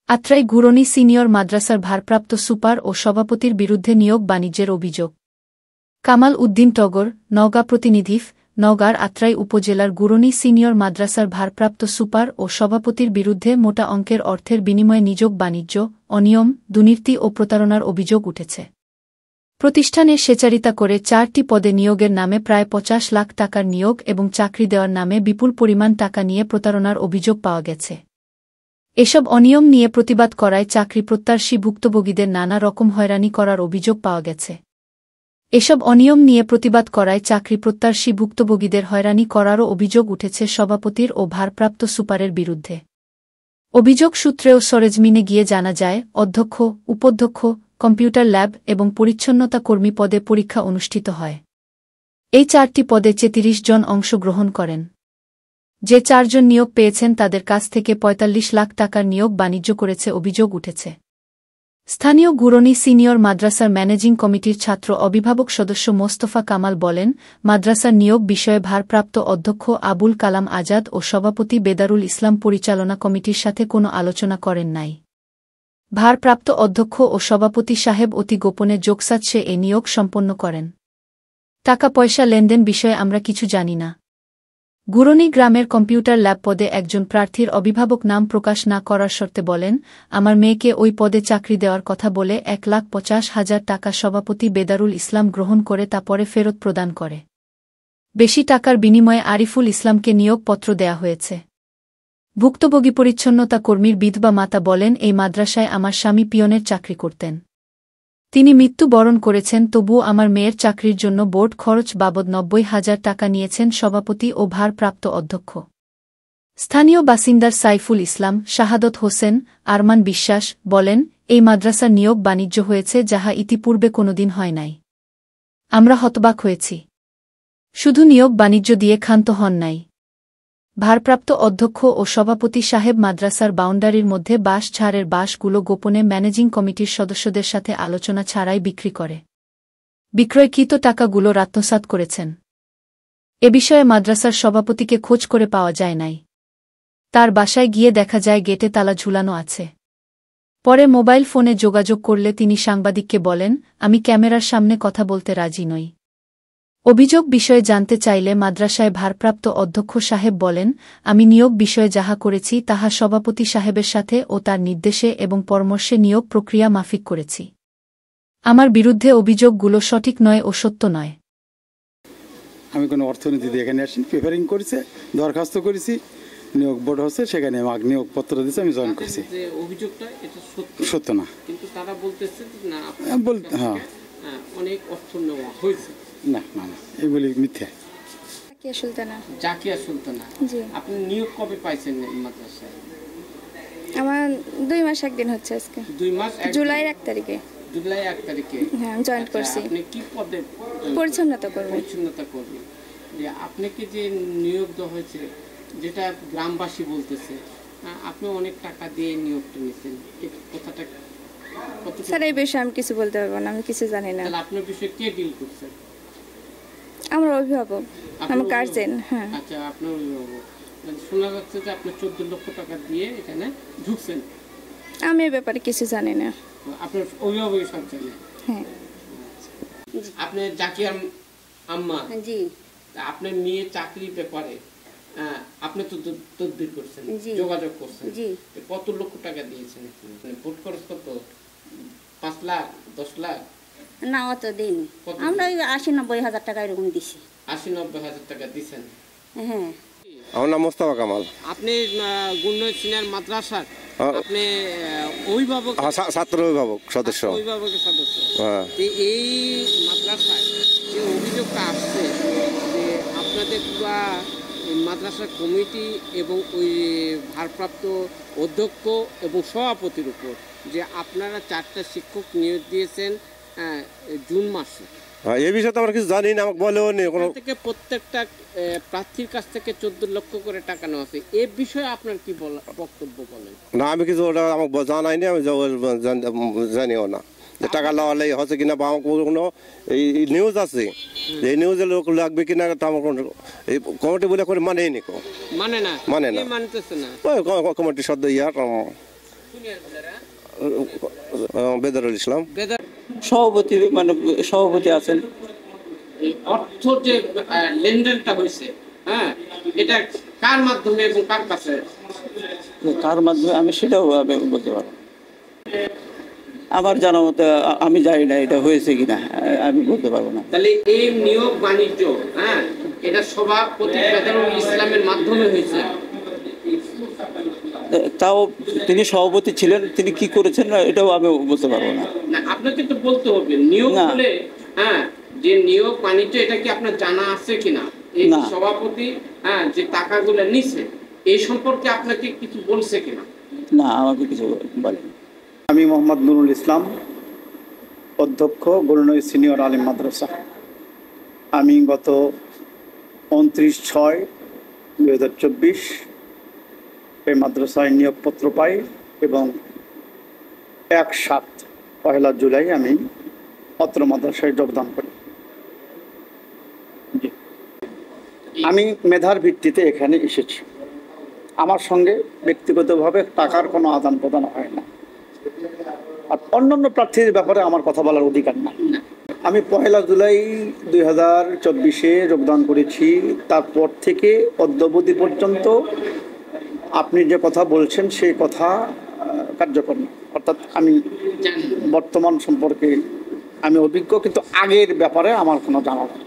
Atrai গুরনি senior মাদ্রাসার ভারপ্রাপ্ত super ও সভাপতির বিরুদ্ধে নিয়োগ বাণিজ্যের অভিযোগ। কামাল উদ্দিন টগর, নওগাঁ প্রতিনিধি। নওগাঁর আত্রাই উপজেলার গুরনি সিনিয়র মাদ্রাসার ভারপ্রাপ্ত সুপার ও সভাপতির বিরুদ্ধে মোটা অঙ্কের অর্থের বিনিময়ে নিয়োগ বাণিজ্য, অনিয়ম, দুর্নীতি ও প্রতারণার অভিযোগ উঠেছে। প্রতিষ্ঠানে স্বেচ্ছাচারিতা করে 4টি পদে নিয়োগের নামে প্রায় 50 লাখ টাকার নিয়োগ এবং চাকরি দেওয়ার নামে বিপুল পরিমাণ টাকা নিয়ে প্রতারণার অভিযোগ পাওয়া গেছে। এসব অনিয়ম নিয়ে প্রতিবাদ করায় চাকরি প্রত্যাশী ভুক্তভোগীদের নানা রকম হয়রানি করার অভিযোগ পাওয়া গেছে। এসব অনিয়ম নিয়ে প্রতিবাদ করায় চাকরি প্রত্যাশী ভুক্তভোগীদের হয়রানি করারও অভিযোগ উঠেছে সভাপতির ও ভারপ্রাপ্ত সুপারের বিরুদ্ধে। অভিযোগ সূত্রেও সরেজমিনে গিয়ে জানা যায়, অধ্যক্ষ, উপাধ্যক্ষ, কম্পিউটার ল্যাব এবং পরিচ্ছন্নতা কর্মী পদে পরীক্ষা অনুষ্ঠিত হয়। এই 4টি পদে 30 জন অংশগ্রহণ করেন। যে 4 জন নিয়োগ পেয়েছেন তাদের কাছ থেকে 45 লাখ টাকার নিয়োগ বাণিজ্য করেছে অভিযোগ উঠেছে। স্থানীয় গুরনি সিনিয়র মাদ্রাসার ম্যানেজিং কমিটির ছাত্র অভিভাবক সদস্য মোস্তফা কামাল বলেন, মাদ্রাসার নিয়োগ বিষয়ে ভারপ্রাপ্ত অধ্যক্ষ আবুল কালাম আজাদ ও সভাপতি বেদারুল ইসলাম পরিচালনা কমিটির সাথে কোনো আলোচনা করেন নাই। ভারপ্রাপ্ত অধ্যক্ষ ও সভাপতি সাহেব অতি গোপনে যোগসাজশে এ নিয়োগ সম্পন্ন করেন। টাকা পয়সা লেনদেন বিষয়ে আমরা কিছু জানি না। গুরনি গ্রামের কম্পিউটার ল্যাব পদে একজন প্রার্থীর অভিভাবক নাম প্রকাশ না করার শর্তে বলেন, আমার মেয়েকে ওই পদে চাকরি দেওয়ার কথা বলে 1,50,000 টাকা সভাপতি বেদারুল ইসলাম গ্রহণ করে তা পরে ফেরত প্রদান করে। বেশি টাকার বিনিময়ে আরিফুল ইসলামকে নিয়োগপত্র দেয়া হয়েছে। ভুক্তভোগী পরিচ্ছন্নতা কর্মীর বিধবা মাতা বলেন, এই মাদ্রাসায় আমার স্বামী পিয়নের চাকরি করতেন। তিনি মৃত্যুবরণ করেছেন, তবুও আমার মেয়ের চাকরির জন্য বোর্ড খরচ বাবদ 90,000 টাকা নিয়েছেন সভাপতি ও ভারপ্রাপ্ত অধ্যক্ষ। স্থানীয় বাসিন্দার সাইফুল ইসলাম, শাহাদত হোসেন, আরমান বিশ্বাস বলেন, এই মাদ্রাসার নিয়োগ বাণিজ্য হয়েছে যাহা ইতিপূর্বে কোনোদিন হয় নাই। আমরা হতবাক হয়েছি। শুধু নিয়োগ বাণিজ্য দিয়ে ক্ষান্ত হন নাই। ভারপ্রাপ্ত অধ্যক্ষ ও সভাপতি সাহেব মাদ্রাসার বাউন্ডারির মধ্যে বাঁশ-ঝাড়ের বাঁশগুলো গোপনে ম্যানেজিং কমিটির সদস্যদের সাথে আলোচনা ছাড়াই বিক্রি করে বিক্রয়কৃত টাকাগুলো আত্মসাৎ করেছেন। এ বিষয়ে মাদ্রাসার সভাপতিকে খোঁজ করে পাওয়া যায় নাই। তার বাসায় গিয়ে দেখা যায় গেটে তালা ঝুলানো আছে। পরে মোবাইল ফোনে যোগাযোগ করলে তিনি সাংবাদিককে বলেন, আমি ক্যামেরার সামনে কথা বলতে রাজি নই। অভিযোগ বিষয়ে জানতে চাইলে মাদ্রাসায় ভারপ্রাপ্ত অধ্যক্ষ সাহেব বলেন, আমি নিয়োগ বিষয়ে যাহা করেছি তাহা সভাপতি সাহেবের সাথে ও তার নির্দেশে এবং পরামর্শে নিয়োগ প্রক্রিয়া মাফিক করেছি। আমার বিরুদ্ধে অভিযোগগুলো সঠিক নয় ও সত্য নয়। আমি কোনো অর্থনীতি দিয়ে এখানে আসি, প্রিপারিং করেছে, দরখাস্ত করেছি, নিয়োগ বোর্ড হচ্ছে, সেখানে আমাকে নিয়োগপত্র দিয়েছে, আমি জয়েন করেছি। অভিযোগটা এটা সত্য না, কিন্তু তারা বলতেছে না হ্যাঁ অনেক অর্থ নেওয়া হয়েছে। না না না, এগুলি মিথ্যা। জাকিয়া সুলতানা, জি। আপনি নিয়োগ কবে পাইছেন মাদ্রাসায়? আমার 2 মাস 1 দিন হচ্ছে আজকে। 2 মাস, জুলাইয়ের 1 তারিখে। জুলাই 1 তারিখে? হ্যাঁ, জয়েন করছি। আপনি কি পদে? পরিচ্ছন্নতা কর্মী। পরিচ্ছন্নতা কর্মী। যে আপনাকে যে নিয়োগ দেওয়া হয়েছে, যেটা গ্রামবাসী বলতেছে, আপনি অনেক টাকা দিয়ে নিয়োগটা নিয়েছেন, এই কথাটা কত? স্যার, এই বিষয়ে আমি কিছু বলতে পারবো না, আমি কিছু জানি না। তাহলে আপনার বিষয়ে কে ডিল করছে? আমার অভিভাবক, আমার গার্জেন। হ্যাঁ। আচ্ছা, আপনার অভিভাবক। শোনা যাচ্ছে যে আপনি 14 লক্ষ টাকা দিয়ে এখানে ঢুকছেন। আমি এই ব্যাপারে কিছু জানি না। আপনার অভিভাবকের সব জানে? হ্যাঁ। আপনি জাকিয়ার আম্মা? জি। আপনার মেয়ে চাকরির ব্যাপারে আপনি তো তদবির করছেন, যোগাযোগ করছেন। জি। কত লক্ষ টাকা দিয়েছেন? ভোট খরচ কত? 5 লাখ, 10 লাখ? না, অত দিন আমরা 80-90 হাজার টাকা এরকম দিছি। 80-90 হাজার টাকা দিচ্ছেন? হ্যাঁ। আমার নাম মোস্তফা কামাল। আপনি গুরনি সিনিয়র মাদ্রাসার আপনি অভিভাবক? ছাত্র অভিভাবক সদস্য। অভিভাবকের সদস্য। হ্যাঁ। এই মাদ্রাসায় যে অভিযোগটা আসছে যে আপনাদের পুরা মাদ্রাসা কমিটি এবং ওই ভারপ্রাপ্ত অধ্যক্ষ এবং সভাপতির উপর যে আপনারা 4টা শিক্ষক নিয়োগ দিয়েছেন জুন মাসে, এই বিষয়ে তো আমরা কিছু জানি না, আমাকে বলেও নেই কোনো থেকে প্রত্যেকটা প্রার্থীর কাছ থেকে 14 লক্ষ করে টাকা নেওয়া আছে। এই বিষয়ে আপনার কি বক্তব্য বলেন? না, আমি কিছু ওটা আমাকে জানাইনি, আমি জানিও না যে টাকা লাগালে হচ্ছে কিনা, বা আমাকে কোনো এই নিউজ আছে, এই নিউজে লোক লাগবে কিনা, তা আমার কোনো এই কমিটি বলে করে মানেই নি। মানে না, মানে না, মানতেছে না। ওই কমিটির সদ্য বেদরুল ইসলাম। সভাপতি মানে সভাপতি আছেন। এই অর্থ যে লেনদেনটা হয়েছে, হ্যাঁ, এটা কার মাধ্যমে এবং কার কাছে? কার মাধ্যমে আমি সেটাও আমি বলতে পারবো। আমার জানা মতে আমি জানি না এটা হয়েছে কিনা, আমি বলতে পারবো না। তাহলে এই নিয়োগ বাণিজ্য, হ্যাঁ, এটা সভাপতি বেদরুল ইসলামের মাধ্যমে হয়েছে। তাও তিনি সভাপতি ছিলেন, তিনি কি করেছেন না এটাও আমি বলতে পারবো না। না, আপনাকে তো বলতে হবে নিয়োগ না। হলে, হ্যাঁ, যে নিয়োগ বাণিজ্য এটা কি আপনার জানা আছে কিনা? এই না। সভাপতি, হ্যাঁ, যে টাকাগুলো নিছে এই সম্পর্কে আপনাকে কিছু বলছে কিনা? না, আমাকে কিছু বলেন। আমি মোহাম্মদ নুরুল ইসলাম, অধ্যক্ষ গুরুনই সিনিয়র আলিম মাদ্রাসা। আমি গত 29/6/2024 এই মাদ্রাসায় নিয়োগপত্র পাই এবং 1/7 জুলাই আমি অত্র মাদ্রাসায় যোগদান করি। জি, আমি মেধার ভিত্তিতে এখানে এসেছি। আমার সঙ্গে ব্যক্তিগতভাবে টাকার কোনো আদান প্রদান হয় না, আর অন্যান্য প্রার্থীদের ব্যাপারে আমার কথা বলার অধিকার নাই। আমি 1 জুলাই 2024 যোগদান করেছি। তারপর থেকে অদ্যাবধি পর্যন্ত আপনি যে কথা বলছেন সেই কথা কার্যকর না। অর্থাৎ আমি বর্তমান সম্পর্কে আমি অভিজ্ঞ, কিন্তু আগের ব্যাপারে আমার কোনো জানা নেই।